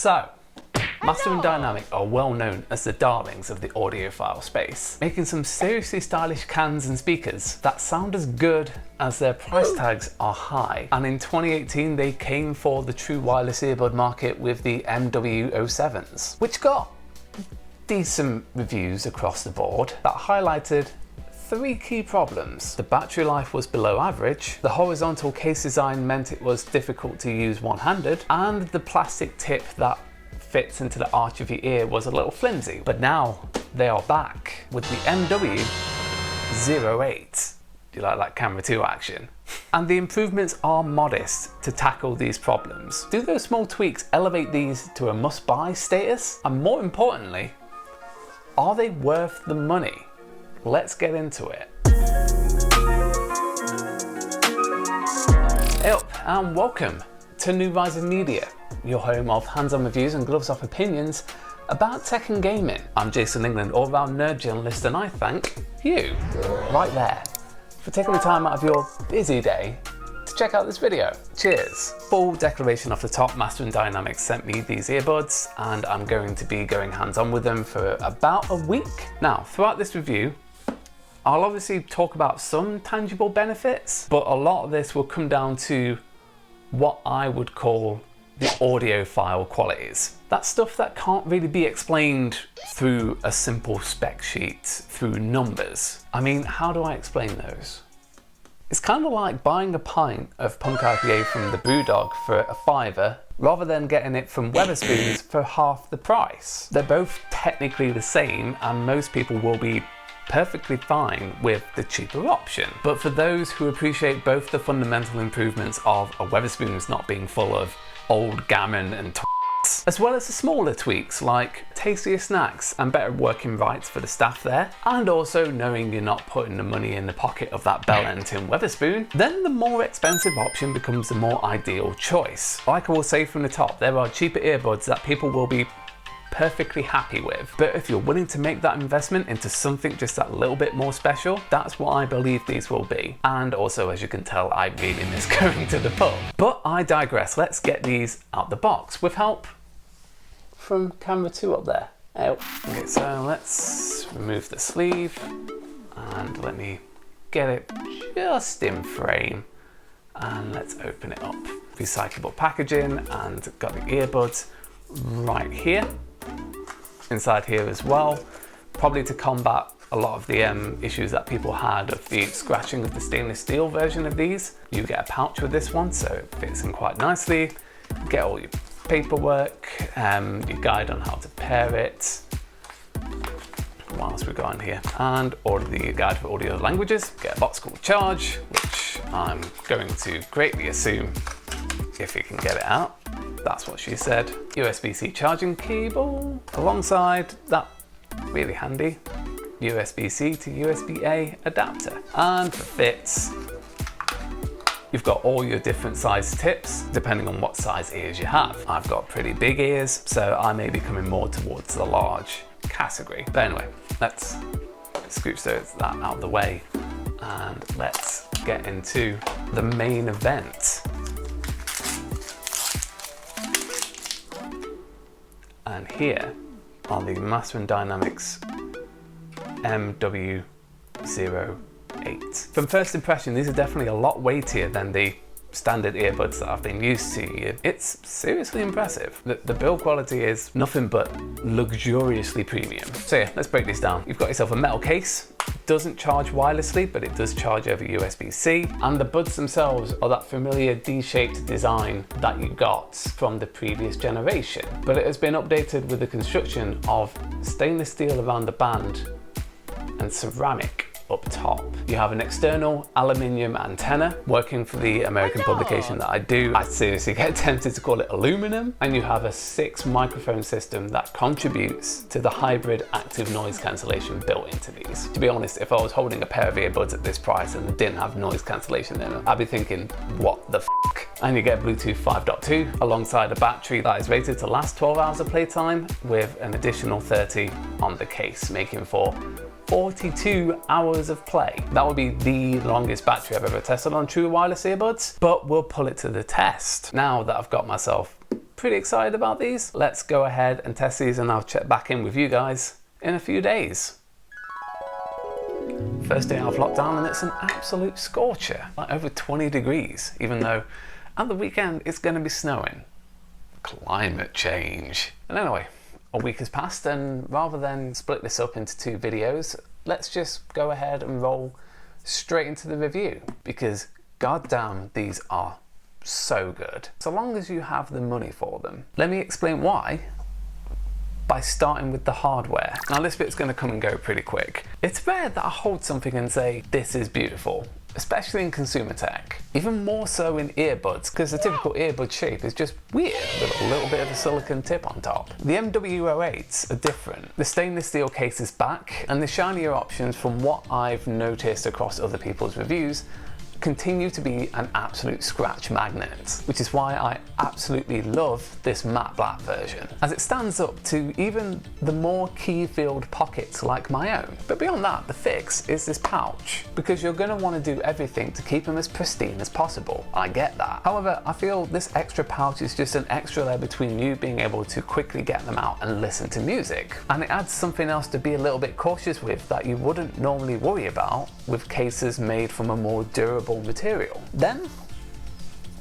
So, Master Dynamic are well known as the darlings of the audiophile space, making some seriously stylish cans and speakers that sound as good as their price tags are high. And in 2018 they came for the true wireless earbud market with the MW07s, which got decent reviews across the board that highlighted three key problems. The battery life was below average, the horizontal case design meant it was difficult to use one-handed, and the plastic tip that fits into the arch of your ear was a little flimsy. But now they are back with the MW08. Do you like that camera 2 action? And the improvements are modest to tackle these problems. Do those small tweaks elevate these to a must-buy status? And more importantly, are they worth the money? Let's get into it. Hey up, and welcome to New Rising Media, your home of hands-on reviews and gloves-off opinions about tech and gaming. I'm Jason England, all-round nerd journalist, and I thank you, right there, for taking the time out of your busy day to check out this video. Cheers. Full declaration off the top, Master Dynamic sent me these earbuds, and I'm going to be going hands-on with them for about a week. Now, throughout this review, I'll obviously talk about some tangible benefits, but a lot of this will come down to what I would call the audiophile qualities. That's stuff that can't really be explained through a simple spec sheet, through numbers. I mean, how do I explain those? It's kind of like buying a pint of Punk IPA from the Brewdog for a £5 rather than getting it from Wetherspoons for half the price. They're both technically the same, and most people will be perfectly fine with the cheaper option. But for those who appreciate both the fundamental improvements of a Wetherspoons not being full of old gammon and as well as the smaller tweaks like tastier snacks and better working rights for the staff there, and also knowing you're not putting the money in the pocket of that bell-end tin Wetherspoon, then the more expensive option becomes the more ideal choice. Like I will say from the top, there are cheaper earbuds that people will be perfectly happy with, but if you're willing to make that investment into something just that little bit more special, that's what I believe these will be. And also, as you can tell, I really miss going to the pub. But I digress. Let's get these out the box with help from camera 2 up there. Okay, so let's remove the sleeve and let me get it just in frame, and let's open it up. Recyclable packaging, and got the earbuds right here. Inside here as well, probably to combat a lot of the issues that people had of the scratching of the stainless steel version of these. You get a pouch with this one, so it fits in quite nicely. Get all your paperwork, your guide on how to pair it. What else we got in here? And order the guide for audio languages. Get a box called Charge, which I'm going to greatly assume if you can get it out. That's what she said. USB-C charging cable alongside that really handy USB-C to USB-A adapter. And for fits, you've got all your different size tips depending on what size ears you have. I've got pretty big ears, so I may be coming more towards the large category. But anyway, let's scooch that out of the way and let's get into the main event. And here are the Master Dynamics MW08. From first impression, these are definitely a lot weightier than the standard earbuds that I've been used to. It's seriously impressive. The build quality is nothing but luxuriously premium. So yeah, let's break this down. You've got yourself a metal case. Doesn't charge wirelessly, but it does charge over USB-C. And the buds themselves are that familiar D-shaped design that you got from the previous generation. But it has been updated with the construction of stainless steel around the band and ceramic up top. You have an external aluminium antenna working for the American publication that I do. I seriously get tempted to call it aluminum. And you have a 6 microphone system that contributes to the hybrid active noise cancellation built into these. To be honest, if I was holding a pair of earbuds at this price and they didn't have noise cancellation in them, I'd be thinking, what the f***? And you get Bluetooth 5.2 alongside a battery that is rated to last 12 hours of playtime with an additional 30 on the case, making for 42 hours of play. That would be the longest battery I've ever tested on true wireless earbuds, but we'll pull it to the test now that I've got myself pretty excited about these. Let's go ahead and test these, and I'll check back in with you guys in a few days. First day of lockdown, and it's an absolute scorcher, like over 20 degrees, even though at the weekend it's going to be snowing. Climate change. And anyway, a week has passed, and rather than split this up into 2 videos, let's just go ahead and roll straight into the review, because goddamn, these are so good, so long as you have the money for them. Let me explain why by starting with the hardware. Now this bit's going to come and go pretty quick. It's rare that I hold something and say, this is beautiful, especially in consumer tech. Even more so in earbuds, because the typical earbud shape is just weird with a little bit of a silicone tip on top. The MW08s are different. The stainless steel case is back, and the shinier options, from what I've noticed across other people's reviews, continue to be an absolute scratch magnet, which is why I absolutely love this matte black version, as it stands up to even the more key-filled pockets like my own. But beyond that, the fix is this pouch, because you're going to want to do everything to keep them as pristine as possible. I get that. However, I feel this extra pouch is just an extra layer between you being able to quickly get them out and listen to music, and it adds something else to be a little bit cautious with that you wouldn't normally worry about with cases made from a more durable material. Then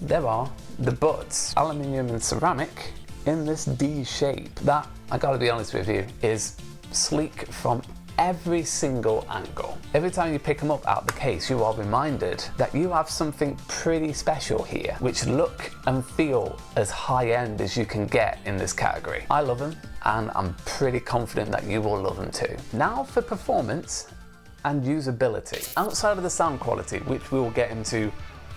there are the buds, aluminium and ceramic in this D shape that, I gotta be honest with you, is sleek from every single angle. Every time you pick them up out the case, you are reminded that you have something pretty special here, which look and feel as high-end as you can get in this category. I love them, and I'm pretty confident that you will love them too. Now for performance and usability. Outside of the sound quality, which we will get into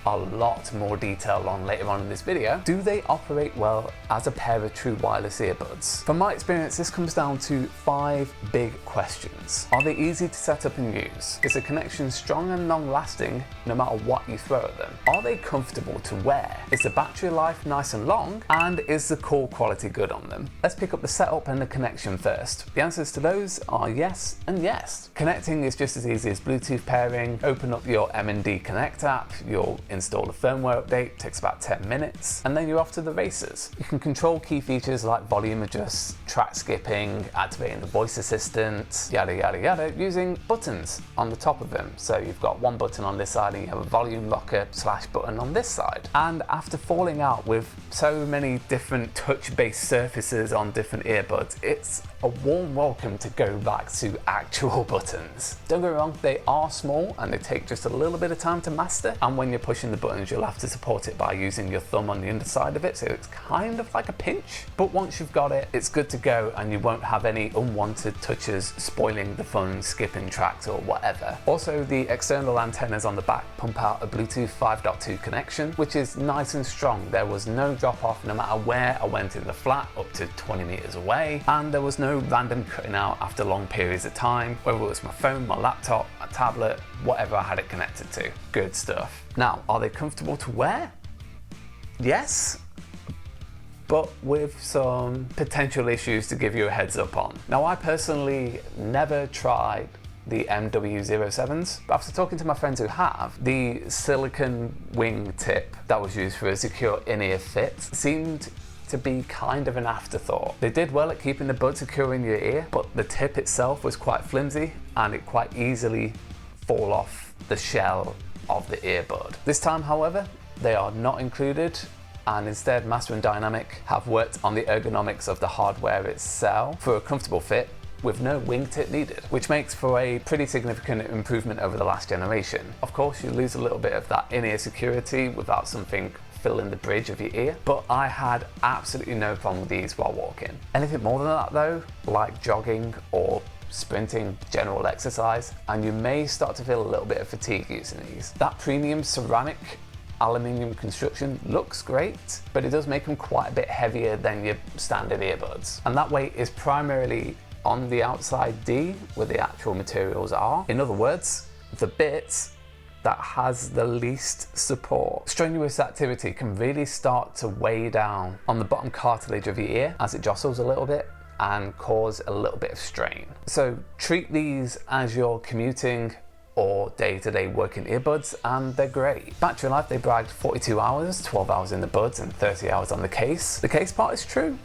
a lot more detail on later on in this video, do they operate well as a pair of true wireless earbuds? From my experience, this comes down to 5 big questions. Are they easy to set up and use? Is the connection strong and long-lasting no matter what you throw at them? Are they comfortable to wear? Is the battery life nice and long? And is the call quality good on them? Let's pick up the setup and the connection first. The answers to those are yes and yes. Connecting is just as easy as Bluetooth pairing. Open up your M&D Connect app, you'll install a firmware update, takes about 10 minutes, and then you're off to the races. You can control key features like volume adjust, track skipping, activating the voice assistant, yada yada yada, using buttons on the top of them. So you've got one button on this side and you have a volume rocker / button on this side. And after falling out with so many different touch-based surfaces on different earbuds, it's a warm welcome to go back to actual buttons. Don't get me wrong, they are small and they take just a little bit of time to master, and when you're pushing the buttons you'll have to support it by using your thumb on the underside of it, so it's kind of like a pinch. But once you've got it, it's good to go and you won't have any unwanted touches spoiling the fun, skipping tracks or whatever. Also, the external antennas on the back pump out a Bluetooth 5.2 connection, which is nice and strong. There was no drop off no matter where I went in the flat, up to 20 meters away, and there was no random cutting out after long periods of time, whether it was my phone, my laptop, my tablet, whatever I had it connected to. Good stuff. Now, are they comfortable to wear? Yes, but with some potential issues to give you a heads up on. Now, I personally never tried the MW07s, but after talking to my friends who have, the silicone wing tip that was used for a secure in-ear fit seemed to be kind of an afterthought. They did well at keeping the bud secure in your ear, but the tip itself was quite flimsy and it quite easily fall off the shell of the earbud. This time, however, they are not included, and instead Master Dynamic have worked on the ergonomics of the hardware itself for a comfortable fit with no wingtip needed, which makes for a pretty significant improvement over the last generation. Of course, you lose a little bit of that in-ear security without something filling the bridge of your ear, but I had absolutely no problem with these while walking. Anything more than that though, like jogging or sprinting, general exercise, and you may start to feel a little bit of fatigue using these. That premium ceramic aluminium construction looks great, but it does make them quite a bit heavier than your standard earbuds. And that weight is primarily on the outside D, where the actual materials are. In other words, the bits that has the least support. Strenuous activity can really start to weigh down on the bottom cartilage of your ear as it jostles a little bit and cause a little bit of strain. So treat these as you're commuting or day-to-day working earbuds, and they're great. Battery life, they bragged 42 hours, 12 hours in the buds and 30 hours on the case. The case part is true.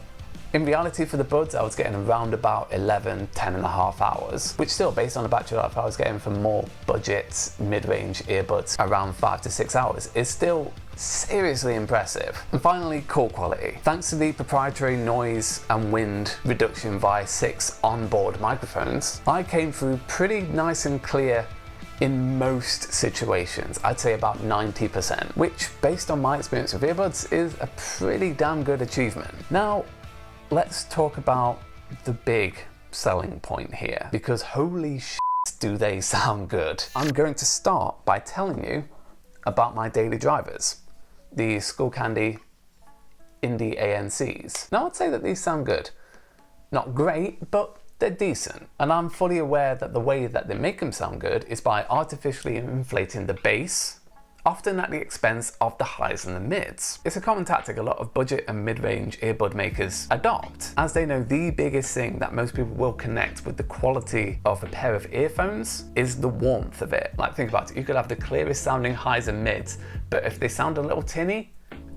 In reality, for the buds, I was getting around about 11, 10 and a half hours, which still, based on the battery life I was getting from more budget, mid-range earbuds, around 5 to 6 hours, is still seriously impressive. And finally, call quality. Thanks to the proprietary noise and wind reduction via 6 onboard microphones, I came through pretty nice and clear in most situations. I'd say about 90%, which, based on my experience with earbuds, is a pretty damn good achievement. Now, let's talk about the big selling point here, because holy shit, do they sound good. I'm going to start by telling you about my daily drivers, the Skullcandy Indie ANCs. Now, I'd say that these sound good. Not great, but they're decent. And I'm fully aware that the way that they make them sound good is by artificially inflating the bass, often at the expense of the highs and the mids. It's a common tactic a lot of budget and mid-range earbud makers adopt, as they know the biggest thing that most people will connect with the quality of a pair of earphones is the warmth of it. Like, think about it, you could have the clearest sounding highs and mids, but if they sound a little tinny,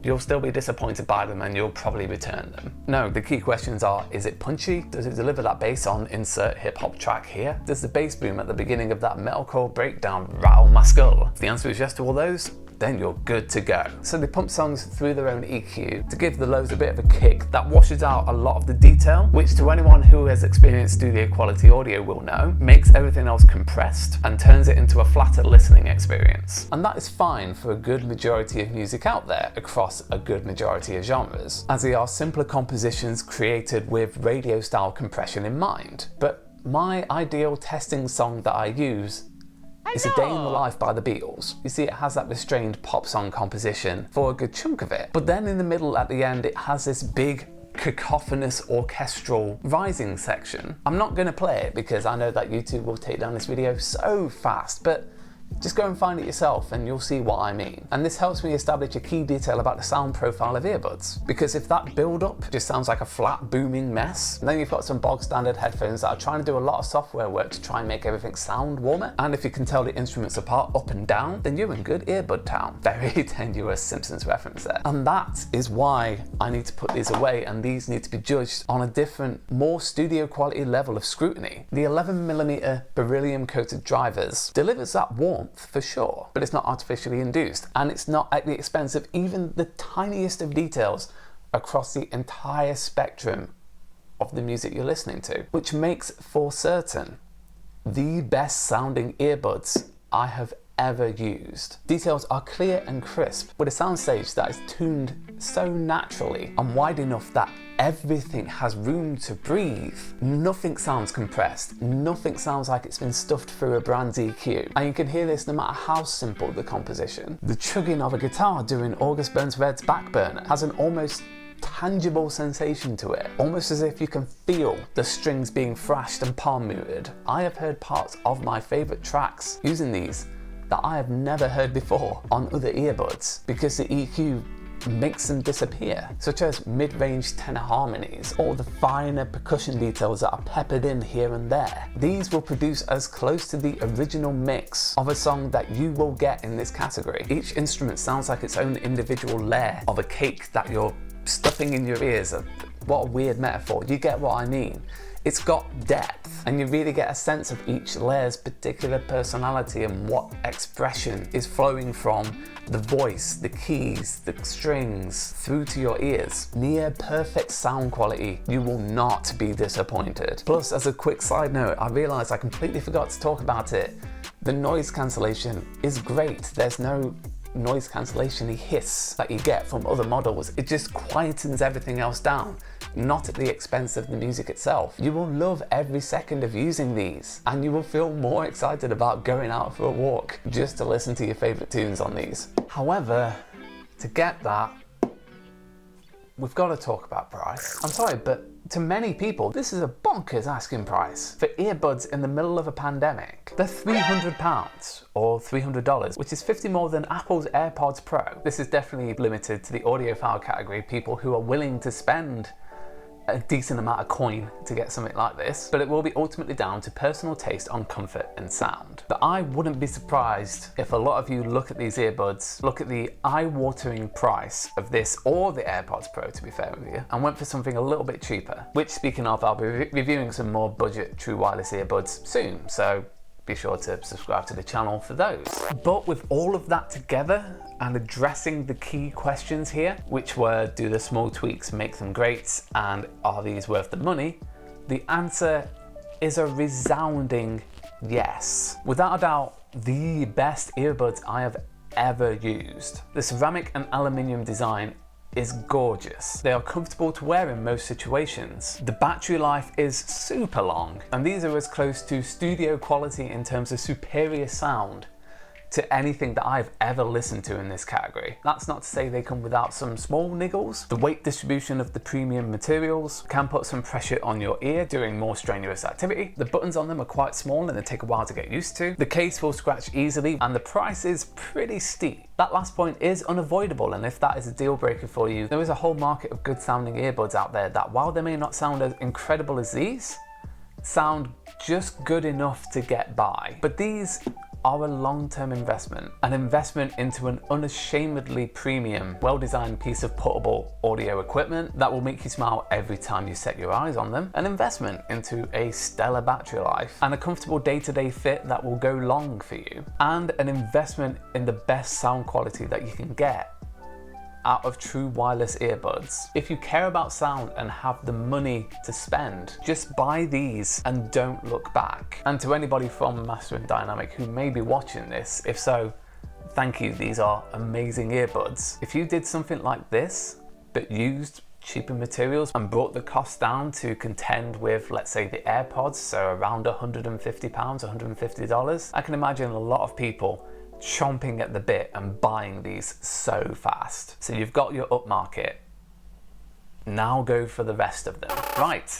you'll still be disappointed by them and you'll probably return them. No, the key questions are, is it punchy? Does it deliver that bass on insert hip hop track here? Does the bass boom at the beginning of that metalcore breakdown rattle my skull? If the answer is yes to all those, then you're good to go. So they pump songs through their own EQ to give the lows a bit of a kick that washes out a lot of the detail, which to anyone who has experienced studio quality audio will know, makes everything else compressed and turns it into a flatter listening experience. And that is fine for a good majority of music out there across a good majority of genres, as they are simpler compositions created with radio style compression in mind. But my ideal testing song that I use is A Day in the Life by the Beatles. You see, it has that restrained pop song composition for a good chunk of it, but then in the middle at the end it has this big cacophonous orchestral rising section. I'm not going to play it because I know that YouTube will take down this video so fast, but just go and find it yourself and you'll see what I mean. And this helps me establish a key detail about the sound profile of earbuds. Because if that build-up just sounds like a flat booming mess, then you've got some bog standard headphones that are trying to do a lot of software work to try and make everything sound warmer. And if you can tell the instruments apart up and down, then you're in good earbud town. Very tenuous Simpsons reference there. And that is why I need to put these away, and these need to be judged on a different, more studio quality level of scrutiny. The 11mm beryllium coated drivers delivers that warmth for sure, but it's not artificially induced, and it's not at the expense of even the tiniest of details across the entire spectrum of the music you're listening to, which makes for certain the best sounding earbuds I have ever used. Details are clear and crisp with a soundstage that is tuned so naturally and wide enough that everything has room to breathe. Nothing sounds compressed, nothing sounds like it's been stuffed through a brand's EQ, and you can hear this no matter how simple the composition. The chugging of a guitar during August Burns Red's Backburner has an almost tangible sensation to it, almost as if you can feel the strings being thrashed and palm muted. I have heard parts of my favourite tracks using these that I have never heard before on other earbuds because the EQ makes them disappear, such as mid-range tenor harmonies or the finer percussion details that are peppered in here and there. These will produce as close to the original mix of a song that you will get in this category. Each instrument sounds like its own individual layer of a cake that you're stuffing in your ears. What a weird metaphor, you get what I mean. It's got depth, and you really get a sense of each layer's particular personality and what expression is flowing from the voice, the keys, the strings, through to your ears. Near perfect sound quality, you will not be disappointed. Plus, as a quick side note, I realised I completely forgot to talk about it. The noise cancellation is great. There's no noise cancellation-y hiss that you get from other models. It just quietens everything else down, not at the expense of the music itself. You will love every second of using these, and you will feel more excited about going out for a walk just to listen to your favourite tunes on these. However, to get that, we've got to talk about price. I'm sorry, but to many people, this is a bonkers asking price for earbuds in the middle of a pandemic. They're £300 or $300, which is 50 more than Apple's AirPods Pro. This is definitely limited to the audiophile category, people who are willing to spend a decent amount of coin to get something like this, but it will be ultimately down to personal taste on comfort and sound. But I wouldn't be surprised if a lot of you look at these earbuds, look at the eye-watering price of this or the AirPods Pro, to be fair with you, and went for something a little bit cheaper. Which, speaking of, I'll be reviewing some more budget true wireless earbuds soon, so be sure to subscribe to the channel for those. But with all of that together and addressing the key questions here, which were, do the small tweaks make them great, and are these worth the money? The answer is a resounding yes. Without a doubt, the best earbuds I have ever used. The ceramic and aluminium design is gorgeous. They are comfortable to wear in most situations. The battery life is super long, and these are as close to studio quality in terms of superior sound to anything that I've ever listened to in this category. That's not to say they come without some small niggles. The weight distribution of the premium materials can put some pressure on your ear during more strenuous activity. The buttons on them are quite small and they take a while to get used to. The case will scratch easily, and the price is pretty steep. That last point is unavoidable, and if that is a deal breaker for you, there is a whole market of good sounding earbuds out there that, while they may not sound as incredible as these, sound just good enough to get by. But these are a long-term investment, an investment into an unashamedly premium, well-designed piece of portable audio equipment that will make you smile every time you set your eyes on them, an investment into a stellar battery life, and a comfortable day-to-day fit that will go long for you, and an investment in the best sound quality that you can get out of true wireless earbuds. If you care about sound and have the money to spend, just buy these and don't look back. And to anybody from Master Dynamic who may be watching this, if so, thank you, these are amazing earbuds. If you did something like this, but used cheaper materials and brought the cost down to contend with, let's say, the AirPods, so around £150, $150, I can imagine a lot of people chomping at the bit and buying these so fast. So you've got your upmarket. Now go for the rest of them. Right,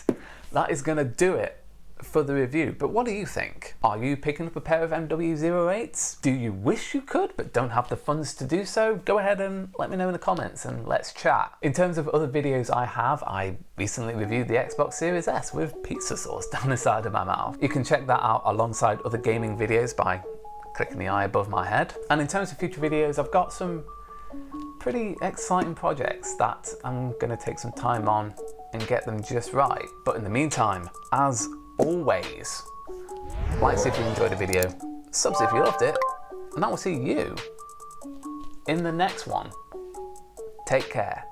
that is gonna do it for the review. But what do you think? Are you picking up a pair of MW08s? Do you wish you could but don't have the funds to do so? Go ahead and let me know in the comments and let's chat. In terms of other videos I recently reviewed the Xbox Series S with pizza sauce down the side of my mouth. You can check that out alongside other gaming videos by clicking the eye above my head. And in terms of future videos, I've got some pretty exciting projects that I'm gonna take some time on and get them just right. But in the meantime, as always, likes if you enjoyed the video, subs if you loved it, and I will see you in the next one. Take care.